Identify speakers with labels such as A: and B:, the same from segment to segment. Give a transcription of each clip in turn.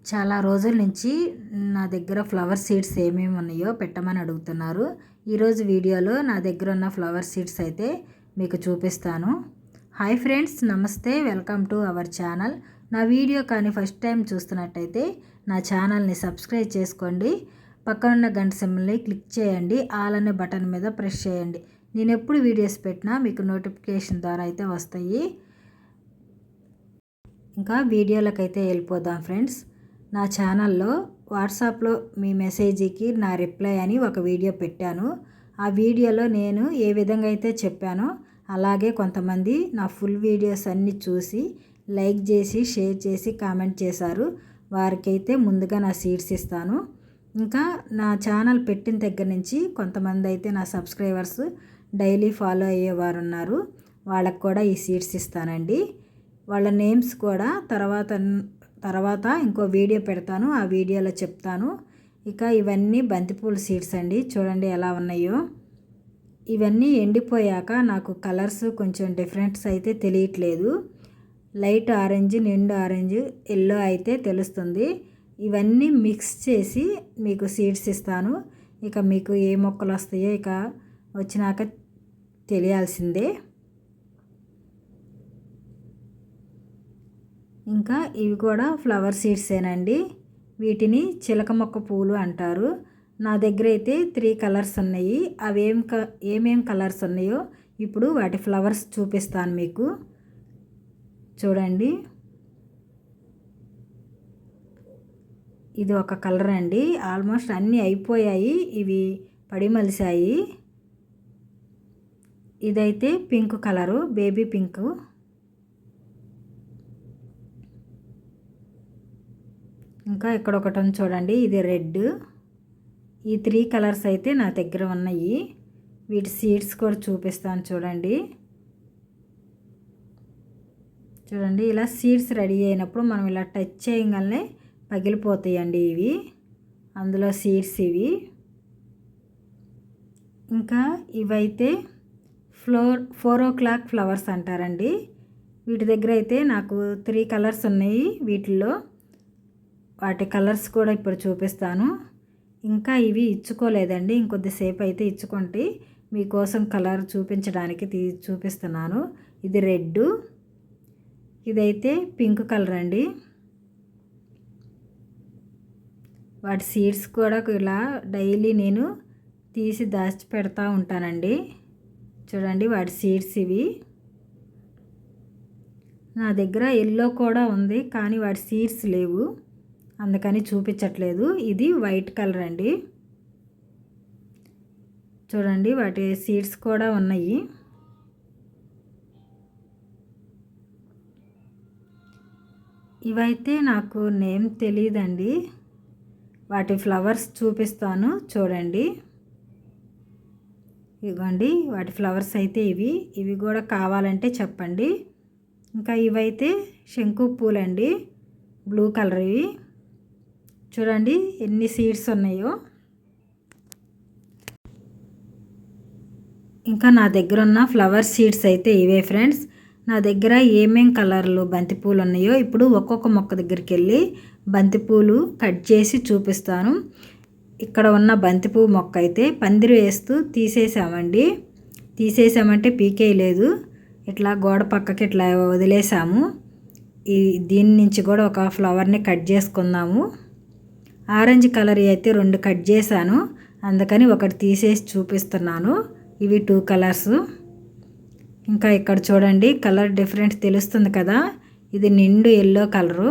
A: చాలా రోజుల నుంచి నా దగ్గర ఫ్లవర్ సీడ్స్ ఏమేమి ఉన్నాయో పెట్టమని అడుగుతున్నారు. ఈరోజు వీడియోలో నా దగ్గర ఉన్న ఫ్లవర్ సీడ్స్ అయితే మీకు చూపిస్తాను. హాయ్ ఫ్రెండ్స్, నమస్తే, వెల్కమ్ టు అవర్ ఛానల్. నా వీడియో కానీ ఫస్ట్ టైం చూస్తున్నట్టయితే నా ఛానల్ని సబ్స్క్రైబ్ చేసుకోండి. పక్కనున్న గంట సింబల్ని క్లిక్ చేయండి. ఆల్ అనే బటన్ మీద ప్రెస్ చేయండి. నేను ఎప్పుడు వీడియోస్ పెట్టినా మీకు నోటిఫికేషన్ ద్వారా అయితే వస్తాయి. ఇంకా వీడియోలకైతే వెళ్ళిపోదాం ఫ్రెండ్స్. నా ఛానల్లో వాట్సాప్లో మీ మెసేజ్కి నా రిప్లై అని ఒక వీడియో పెట్టాను. ఆ వీడియోలో నేను ఏ విధంగా అయితే చెప్పానో అలాగే కొంతమంది నా ఫుల్ వీడియోస్ అన్నీ చూసి లైక్ చేసి, షేర్ చేసి, కామెంట్ చేశారు. వారికైతే ముందుగా నా సీడ్స్ ఇస్తాను. ఇంకా నా ఛానల్ పెట్టిన దగ్గర నుంచి కొంతమంది అయితే నా సబ్స్క్రైబర్స్ డైలీ ఫాలో అయ్యేవారు ఉన్నారు. వాళ్ళకు కూడా ఈ సీడ్స్ ఇస్తానండి. వాళ్ళ నేమ్స్ కూడా తర్వాత ఇంకో వీడియో పెడతాను, ఆ వీడియోలో చెప్తాను. ఇక ఇవన్నీ బంతిపూల సీడ్స్ అండి. చూడండి ఎలా ఉన్నాయో. ఇవన్నీ ఎండిపోయాక నాకు కలర్స్ కొంచెం డిఫరెంట్స్ అయితే తెలియట్లేదు. లైట్ ఆరెంజ్, నిండు ఆరెంజ్, ఎల్లో అయితే తెలుస్తుంది. ఇవన్నీ మిక్స్ చేసి మీకు సీడ్స్ ఇస్తాను. ఇక మీకు ఏ మొక్కలు వస్తాయో ఇక వచ్చినాక తెలియాల్సిందే. ఇంకా ఇవి కూడా ఫ్లవర్ సీడ్సేనండి. వీటిని చిలక మొక్క పూలు అంటారు. నా దగ్గర అయితే 3 కలర్స్ ఉన్నాయి. అవి ఏమేం కలర్స్ ఉన్నాయో ఇప్పుడు వాటి ఫ్లవర్స్ చూపిస్తాను మీకు. చూడండి, ఇది ఒక కలర్ అండి. ఆల్మోస్ట్ అన్నీ అయిపోయాయి, ఇవి పడిమలిసాయి. ఇదైతే పింక్ కలరు, బేబీ పింక్. ఇంకా ఇక్కడ ఒకటి ఉంది చూడండి, ఇది రెడ్. ఈ 3 కలర్స్ అయితే నా దగ్గర ఉన్నాయి. వీటి సీడ్స్ కూడా చూపిస్తాను చూడండి. చూడండి, ఇలా సీడ్స్ రెడీ అయినప్పుడు మనం ఇలా టచ్ చేయగానే పగిలిపోతాయండి ఇవి. అందులో సీడ్స్ ఇవి. ఇంకా ఇవైతే 4 o'clock ఫ్లవర్స్ అంటారండి. వీటి దగ్గర అయితే నాకు 3 కలర్స్ ఉన్నాయి. వీటిల్లో వాటి కలర్స్ కూడా ఇప్పుడు చూపిస్తాను. ఇంకా ఇవి ఇచ్చుకోలేదండి, ఇంకొద్దిసేపు అయితే ఇచ్చుకుంటే మీకోసం కలర్ చూపించడానికి చూపిస్తున్నాను. ఇది రెడ్, ఇదైతే పింక్ కలర్ అండి. వాటి సీడ్స్ కూడా ఇలా డైలీ నేను తీసి దాచి పెడతా ఉంటానండి. చూడండి, వాటి సీడ్స్ ఇవి. నా దగ్గర ఎల్లో కూడా ఉంది, కానీ వాటి సీడ్స్ లేవు, అందుకని చూపించట్లేదు. ఇది వైట్ కలర్ అండి. చూడండి, వాటి సీడ్స్ కూడా ఉన్నాయి. ఇవైతే నాకు నేమ్ తెలియదండి. వాటి ఫ్లవర్స్ చూపిస్తాను చూడండి. ఇవ్వండి వాటి ఫ్లవర్స్ అయితే ఇవి కూడా కావాలంటే చెప్పండి. ఇంకా ఇవైతే శంకు పూలండి, బ్లూ కలర్. ఇవి చూడండి ఎన్ని సీడ్స్ ఉన్నాయో. ఇంకా నా దగ్గర ఉన్న ఫ్లవర్ సీడ్స్ అయితే ఇవే ఫ్రెండ్స్. నా దగ్గర ఏమేం కలర్లు బంతిపూలు ఉన్నాయో ఇప్పుడు ఒక్కొక్క మొక్క దగ్గరికి వెళ్ళి బంతిపూలు కట్ చేసి చూపిస్తాను. ఇక్కడ ఉన్న బంతిపూ మొక్క అయితే పందిరి వేస్తూ తీసేసామంటే పీకేయలేదు, ఇట్లా గోడ పక్కకి ఇట్లా వదిలేసాము. దీని నుంచి కూడా ఒక ఫ్లవర్ని కట్ చేసుకుందాము. ఆరెంజ్ కలర్ అయితే 2 కట్ చేశాను, అందుకని ఒకటి తీసేసి చూపిస్తున్నాను. ఇవి 2 కలర్స్. ఇంకా ఇక్కడ చూడండి, కలర్ డిఫరెంట్ తెలుస్తుంది కదా. ఇది నిండు ఎల్లో కలరు,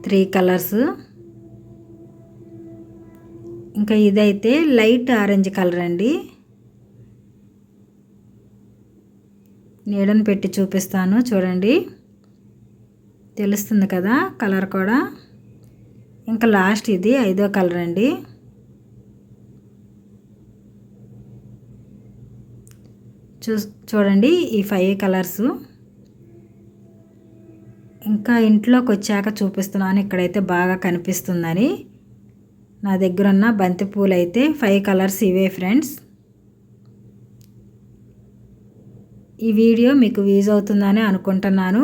A: 3 కలర్స్. ఇంకా ఇదైతే లైట్ ఆరెంజ్ కలర్ అండి. నీడను పెట్టి చూపిస్తాను చూడండి, తెలుస్తుంది కదా కలర్ కూడా. ఇంకా లాస్ట్ ఇది 5వ కలర్ అండి. చూడండి ఈ 5 కలర్స్. ఇంకా ఇంట్లోకి వచ్చాక చూపిస్తున్నాను, ఇక్కడైతే బాగా కనిపిస్తుందని. నా దగ్గర ఉన్న బంతిపూలు అయితే 5 కలర్స్ ఇవే ఫ్రెండ్స్. ఈ వీడియో మీకు యూజ్ అవుతుందని అనుకుంటున్నాను.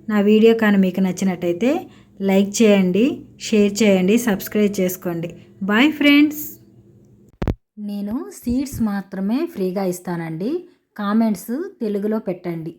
A: నా వీడియో కానీ మీకు నచ్చినట్టయితే లైక్ చేయండి, షేర్ చేయండి, సబ్స్క్రైబ్ చేసుకోండి. Bye friends. నేను సీడ్స్ మాత్రమే ఫ్రీగా ఇస్తానండి. కామెంట్స్ తెలుగులో పెట్టండి.